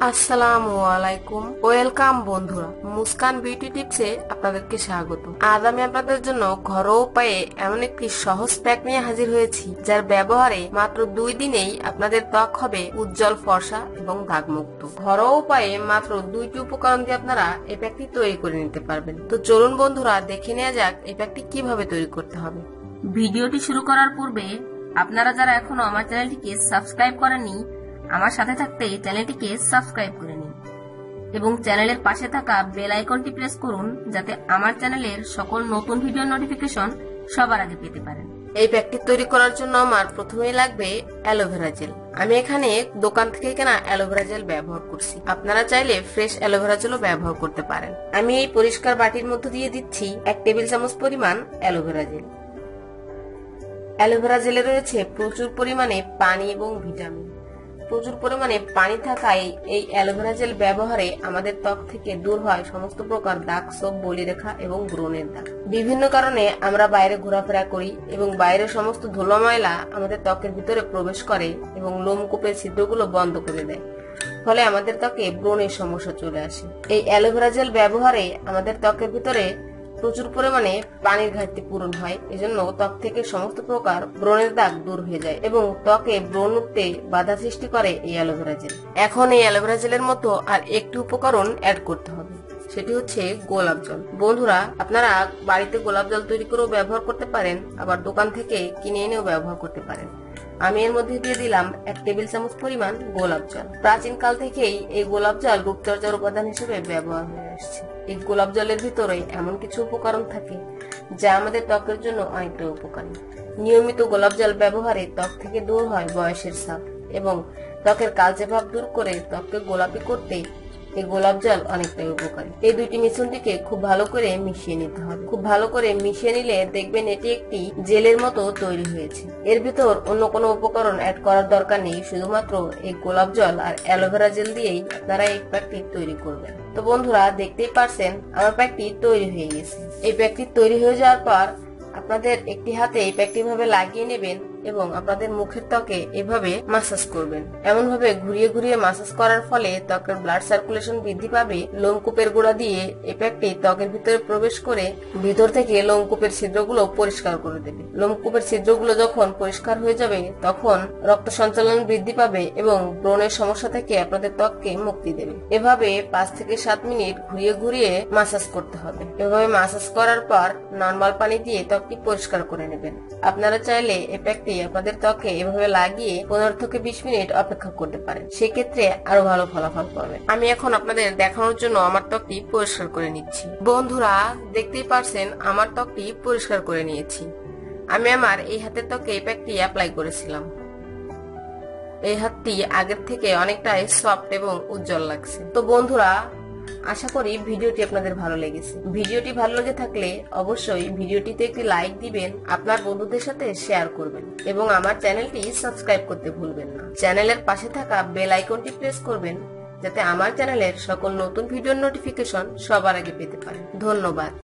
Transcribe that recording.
আসসালামু আলাইকুম, ওয়েলকাম বন্ধুরা। মুস্কান বিউটি টিপসে আপনাদেরকে স্বাগত। আজ আমি আপনাদের জন্য ঘরোয়া উপায়ে এমন একটি সহজ প্যাক নিয়ে হাজির হয়েছি, যার ব্যবহারে মাত্র 2 দিনেই আপনাদের ত্বক হবে উজ্জ্বল, ফর্সা এবং দাগমুক্ত। ঘরোয়া উপায়ে মাত্র 2টি উপকরণ দিয়ে আপনারা এই প্যাকটি তৈরি করে নিতে পারবেন। তো চলুন বন্ধুরা, দেখে নেওয়া যাক এই প্যাকটি কিভাবে তৈরি করতে হবে। ভিডিওটি শুরু করার পূর্বে আপনারা যারা এখনো আমার চ্যানেলটিকে সাবস্ক্রাইব করেননি, আমার সাথে থাকতে চ্যানেলটিকে সাবস্ক্রাইব করে নিন এবং চ্যানেলের পাশে থাকা বেল আইকনটি প্রেস করুন, যাতে আমার চ্যানেলের সকল নতুন ভিডিও নোটিফিকেশন সবার আগে পেতে পারেন। এই প্যাকটি তৈরি করার জন্য আমার প্রথমেই লাগবে অ্যালোভেরা জেল। আমি এখানে দোকান থেকে কেনা অ্যালোভেরা জেল ব্যবহার করছি, আপনারা চাইলে ফ্রেশ অ্যালোভেরা জেলও ব্যবহার করতে পারেন। আমি এই পরিষ্কার বাটির মধ্যে দিয়ে দিচ্ছি 1 টেবিল চামচ পরিমাণ অ্যালোভেরা জেল। অ্যালোভেরা জেলে রয়েছে প্রচুর পরিমাণে পানি এবং ভিটামিন। প্রচুর পরিমাণে পানি থাকায় এই অ্যালোভেরা জেল ব্যবহারে আমাদের ত্বক থেকে দূর হয় সমস্ত প্রকার দাগ, ছোপ, বলিরেখা এবং ব্রণের দাগ। বিভিন্ন কারণে আমরা বাইরে ঘোরাফেরা করি এবং বাইরের সমস্ত ধুলো ময়লা আমাদের ত্বকের ভিতরে প্রবেশ করে এবং লোমকূপের ছিদ্রগুলো বন্ধ করে দেয়, ফলে আমাদের ত্বকে ব্রণের সমস্যা চলে আসে। এই অ্যালোভেরা জেল ব্যবহারে আমাদের ত্বকের ভিতরে প্রচুর পরিমাণে পানির ঘাটতি পূরণ হয়, এজন্য ত্বক থেকে সমস্ত প্রকার ব্রণের দাগ দূর হয়ে যায় এবং ত্বকে ব্রণ উঠতে বাধা সৃষ্টি করে এই অ্যালোভেরা জেল। এখন এই অ্যালোভেরা জেলের মতো আর একটি উপকরণ অ্যাড করতে হবে, সেটি হচ্ছে গোলাপ জল। বন্ধুরা, আপনারা বাড়িতে গোলাপ জল তৈরি করেও ব্যবহার করতে পারেন, আবার দোকান থেকে কিনে এনেও ব্যবহার করতে পারেন। আমি এর মধ্যে দিয়ে দিলাম 1 টেবিল চামচ পরিমাণ গোলাপ জল। প্রাচীন কাল থেকেই এই গোলাপ জল রূপচর্চার উপাদান হিসেবে ব্যবহার হয়ে আসছে। এই গোলাপ জলের ভিতরে এমন কিছু উপকরণ থাকে যা আমাদের ত্বকের জন্য অনেকটা উপকারী। নিয়মিত গোলাপ জল ব্যবহারে ত্বক থেকে দূর হয় বয়সের ছাপ এবং ত্বকের কালচে ভাব দূর করে ত্বককে গোলাপি করতে এই গোলাপ জল অনেকটাই উপকারী। এই দুইটি মিশ্রণটিকে খুব ভালো করে মিশিয়ে নিতে হবে। খুব ভালো করে মিশিয়ে নিলে দেখবেন এটি একটি জেলের মতো তৈরি হয়েছে। এর ভিতর অন্য কোনো উপকরণ অ্যাড করার দরকার নেই, শুধুমাত্র এই গোলাপ জল আর অ্যালোভেরা জেল দিয়েই আপনারা এই প্যাকটি তৈরি করবেন। তো বন্ধুরা, দেখতেই পারছেন আমার প্যাকটি তৈরি হয়ে গেছে। এই প্যাকটি তৈরি হয়ে যাওয়ার পর আপনাদের একটি হাতে এই প্যাকটি ভাবে লাগিয়ে নেবেন এবং আপনাদের মুখের ত্বকে এভাবে মাসাজ করবেন। এমন ভাবে ঘুরিয়ে ঘুরিয়ে মাসাজ করার ফলে ত্বকের ব্লাড সার্কুলেশন বৃদ্ধি পাবে। লোমকূপের গোড়া দিয়ে এই প্যাকটি ত্বকের ভিতরে প্রবেশ করে ভিতর থেকে লোমকূপের ছিদ্রগুলো পরিষ্কার করে দেবে। লোমকূপের ছিদ্রগুলো যখন পরিষ্কার হয়ে যাবে, তখন রক্ত সঞ্চালন বৃদ্ধি পাবে এবং ব্রণের সমস্যা থেকে আপনাদের ত্বককে মুক্তি দেবে। এভাবে 5 থেকে 7 মিনিট ঘুরিয়ে ঘুরিয়ে মাসাজ করতে হবে। এভাবে মাসাজ করার পর নরমাল পানি দিয়ে ত্বকটি পরিষ্কার করে নেবেন। আপনারা চাইলে এই প্যাকটি আপনাদের ত্বকে এভাবে লাগিয়ে 15 থেকে 20 মিনিট অপেক্ষা করতে পারেন, সেক্ষেত্রে আরো ভালো ফলাফল পাবেন। আমি এখন আপনাদের দেখানোর জন্য আমার ত্বকটি পরিষ্কার করে নিচ্ছি। বন্ধুরা, দেখতেই পারছেন আমার ত্বকটি পরিষ্কার করে নিয়েছি। আমি আমার এই হাতের ত্বকে এই প্যাকটি অ্যাপ্লাই করেছিলাম। এই হাতটি আগের থেকে অনেকটাই সফট এবং উজ্জ্বল লাগছে। তো বন্ধুরা, আশা করি ভিডিওটি আপনাদের ভালো লেগেছে। ভিডিওটি ভালো লেগে থাকলে অবশ্যই ভিডিওটিতে একটি লাইক দিবেন, আপনার বন্ধুদের সাথে শেয়ার করবেন এবং আমার চ্যানেলটি সাবস্ক্রাইব করতে ভুলবেন না। চ্যানেলের পাশে থাকা বেল আইকনটি প্রেস করবেন, যাতে আমার চ্যানেলের সকল নতুন ভিডিওর নোটিফিকেশন সবার আগে পেতে পারেন। ধন্যবাদ।